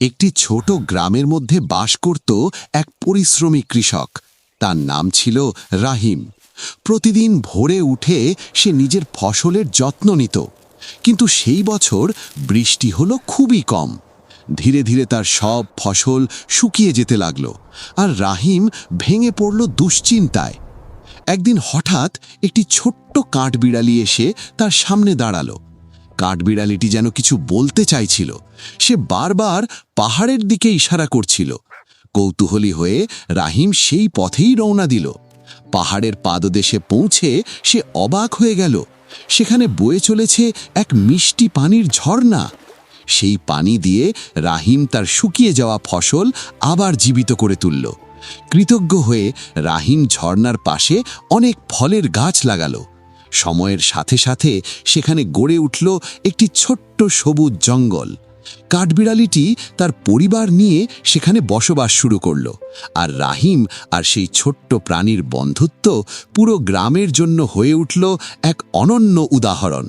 একটি ছোট গ্রামের মধ্যে বাস করত এক পরিশ্রমী কৃষক। তার নাম ছিল রাহিম। প্রতিদিন ভোরে উঠে সে নিজের ফসলের যত্ন নিত, কিন্তু সেই বছর বৃষ্টি হলো খুবই কম। ধীরে ধীরে তার সব ফসল শুকিয়ে যেতে লাগলো, আর রাহিম ভেঙে পড়ল দুশ্চিন্তায়। একদিন হঠাৎ একটি ছোট্ট কাঠবিড়ালি এসে তার সামনে দাঁড়ালো। কাঠবিড়ালিটি যেন কিছু বলতে চাইছিল। সে বারবার পাহাড়ের দিকে ইশারা করছিল। কৌতূহলী হয়ে রাহিম সেই পথেই রওনা দিল। পাহাড়ের পাদদেশে পৌঁছে সে অবাক হয়ে গেল। সেখানে বয়ে চলেছে এক মিষ্টি পানির ঝর্ণা। সেই পানি দিয়ে রাহিম তার শুকিয়ে যাওয়া ফসল আবার জীবিত করে তুলল। কৃতজ্ঞ হয়ে রাহিম ঝর্ণার পাশে অনেক ফলের গাছ লাগালো। সময়ের সাথে সাথে সেখানে গড়ে উঠল একটি ছোট্ট সবুজ জঙ্গল। কাঠবিড়ালিটি তার পরিবার নিয়ে সেখানে বসবাস শুরু করল, আর রাহিম আর সেই ছোট্ট প্রাণীর বন্ধুত্ব পুরো গ্রামের জন্য হয়ে উঠল এক অনন্য উদাহরণ।